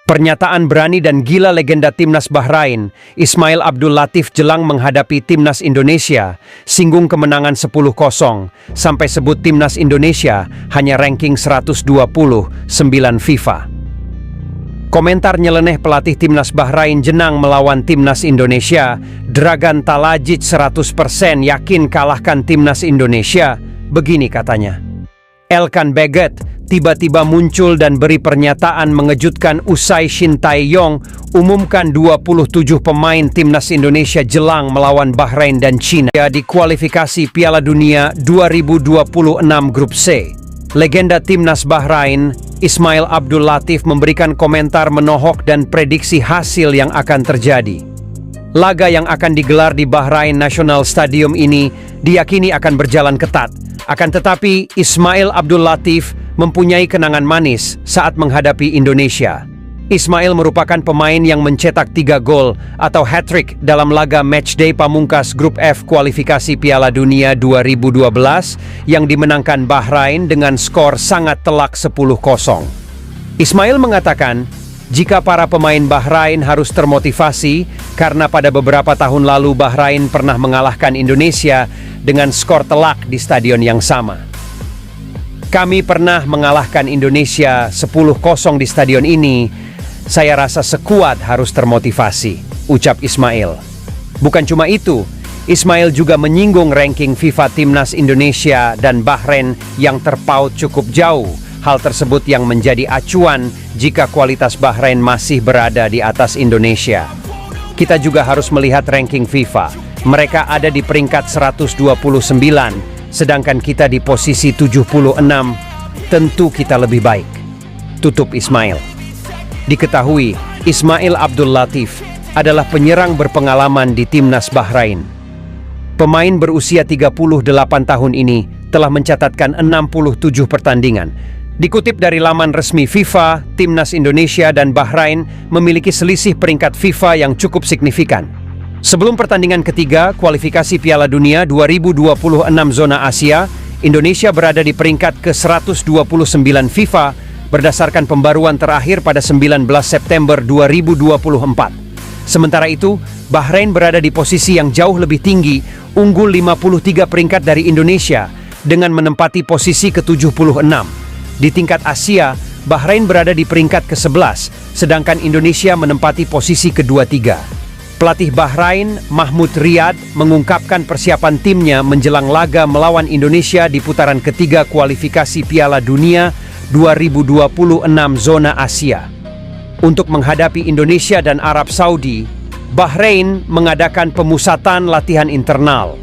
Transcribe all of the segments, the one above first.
Pernyataan berani dan gila legenda Timnas Bahrain, Ismail Abdul Latif jelang menghadapi Timnas Indonesia, singgung kemenangan 10-0, sampai sebut Timnas Indonesia hanya ranking 129 FIFA. Komentar nyeleneh pelatih Timnas Bahrain jenang melawan Timnas Indonesia, Dragan Talajic 100% yakin kalahkan Timnas Indonesia, begini katanya. Elkan Baggett tiba-tiba muncul dan beri pernyataan mengejutkan usai Shin Tae-yong umumkan 27 pemain Timnas Indonesia jelang melawan Bahrain dan China di kualifikasi Piala Dunia 2026 Grup C. Legenda Timnas Bahrain, Ismail Abdul Latif memberikan komentar menohok dan prediksi hasil yang akan terjadi. Laga yang akan digelar di Bahrain National Stadium ini diyakini akan berjalan ketat. Akan tetapi, Ismail Abdul Latif mempunyai kenangan manis saat menghadapi Indonesia. Ismail merupakan pemain yang mencetak 3 gol atau hat-trick dalam laga matchday pamungkas Grup F kualifikasi Piala Dunia 2012 yang dimenangkan Bahrain dengan skor sangat telak 10-0. Ismail mengatakan, jika para pemain Bahrain harus termotivasi karena pada beberapa tahun lalu Bahrain pernah mengalahkan Indonesia dengan skor telak di stadion yang sama. Kami pernah mengalahkan Indonesia 10-0 di stadion ini. Saya rasa sekuat harus termotivasi, ucap Ismail. Bukan cuma itu, Ismail juga menyinggung ranking FIFA Timnas Indonesia dan Bahrain yang terpaut cukup jauh. Hal tersebut yang menjadi acuan jika kualitas Bahrain masih berada di atas Indonesia. Kita juga harus melihat ranking FIFA. Mereka ada di peringkat 129, sedangkan kita di posisi 76. Tentu kita lebih baik, tutup Ismail. Diketahui, Ismail Abdul Latif adalah penyerang berpengalaman di Timnas Bahrain. Pemain berusia 38 tahun ini telah mencatatkan 67 pertandingan. Dikutip dari laman resmi FIFA, Timnas Indonesia dan Bahrain memiliki selisih peringkat FIFA yang cukup signifikan. Sebelum pertandingan ketiga kualifikasi Piala Dunia 2026 zona Asia, Indonesia berada di peringkat ke-129 FIFA berdasarkan pembaruan terakhir pada 19 September 2024. Sementara itu, Bahrain berada di posisi yang jauh lebih tinggi, unggul 53 peringkat dari Indonesia dengan menempati posisi ke-76. Di tingkat Asia, Bahrain berada di peringkat ke-11, sedangkan Indonesia menempati posisi ke-23. Pelatih Bahrain, Mahmud Riyad, mengungkapkan persiapan timnya menjelang laga melawan Indonesia di putaran ketiga kualifikasi Piala Dunia 2026 zona Asia. Untuk menghadapi Indonesia dan Arab Saudi, Bahrain mengadakan pemusatan latihan internal.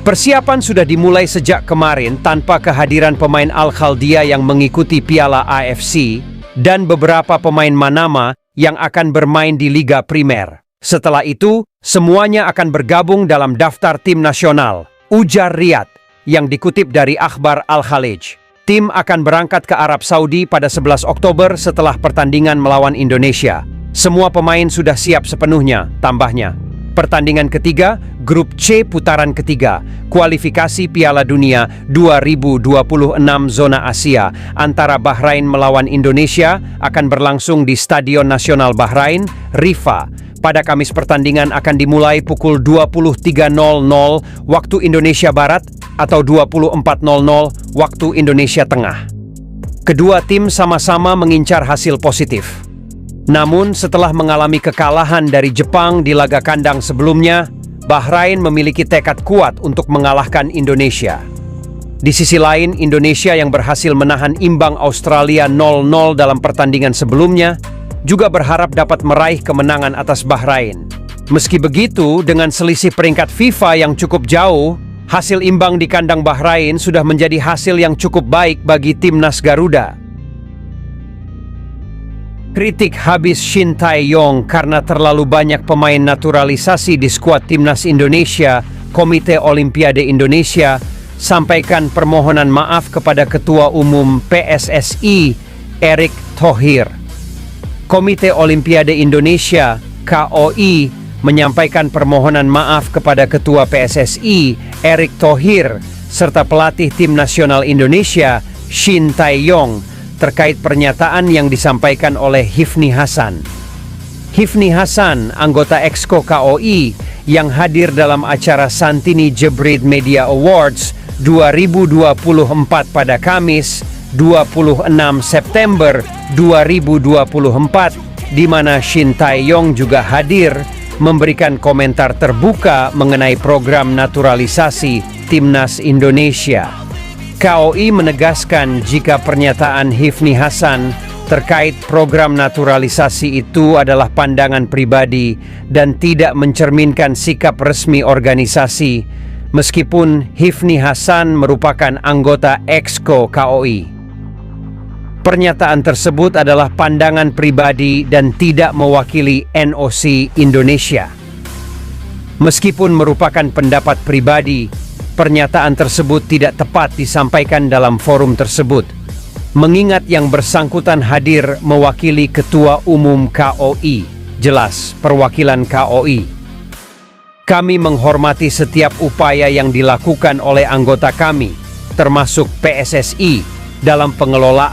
Persiapan sudah dimulai sejak kemarin tanpa kehadiran pemain Al-Khaldia yang mengikuti Piala AFC dan beberapa pemain Manama yang akan bermain di Liga Primer. Setelah itu, semuanya akan bergabung dalam daftar tim nasional, ujar Riyad, yang dikutip dari Akhbar Al-Khalij. Tim akan berangkat ke Arab Saudi pada 11 Oktober setelah pertandingan melawan Indonesia. Semua pemain sudah siap sepenuhnya, tambahnya. Pertandingan ketiga, Grup C putaran ketiga, kualifikasi Piala Dunia 2026 zona Asia antara Bahrain melawan Indonesia akan berlangsung di Stadion Nasional Bahrain, Rifa. Pada Kamis pertandingan akan dimulai pukul 23.00 waktu Indonesia Barat atau 24.00 waktu Indonesia Tengah. Kedua tim sama-sama mengincar hasil positif. Namun setelah mengalami kekalahan dari Jepang di laga kandang sebelumnya, Bahrain memiliki tekad kuat untuk mengalahkan Indonesia. Di sisi lain, Indonesia yang berhasil menahan imbang Australia 0-0 dalam pertandingan sebelumnya, juga berharap dapat meraih kemenangan atas Bahrain. Meski begitu, dengan selisih peringkat FIFA yang cukup jauh, hasil imbang di kandang Bahrain sudah menjadi hasil yang cukup baik bagi Timnas Garuda. Kritik habis Shin Tae-yong karena terlalu banyak pemain naturalisasi di skuad Timnas Indonesia. Komite Olimpiade Indonesia sampaikan permohonan maaf kepada Ketua Umum PSSI, Erick Thohir. Komite Olimpiade Indonesia, KOI, menyampaikan permohonan maaf kepada Ketua PSSI, Erick Thohir, serta pelatih Tim Nasional Indonesia, Shin Tae-yong, terkait pernyataan yang disampaikan oleh Hifni Hasan. Hifni Hasan, anggota Exco KOI yang hadir dalam acara Santini Jebrid Media Awards 2024 pada Kamis 26 September 2024, di mana Shin Tae-yong juga hadir, memberikan komentar terbuka mengenai program naturalisasi Timnas Indonesia. KOI menegaskan jika pernyataan Hifni Hasan terkait program naturalisasi itu adalah pandangan pribadi dan tidak mencerminkan sikap resmi organisasi, meskipun Hifni Hasan merupakan anggota Exco KOI. Pernyataan tersebut adalah pandangan pribadi dan tidak mewakili NOC Indonesia. Meskipun merupakan pendapat pribadi, pernyataan tersebut tidak tepat disampaikan dalam forum tersebut, mengingat yang bersangkutan hadir mewakili Ketua Umum KOI, jelas perwakilan KOI. Kami menghormati setiap upaya yang dilakukan oleh anggota kami, termasuk PSSI, dalam pengelolaan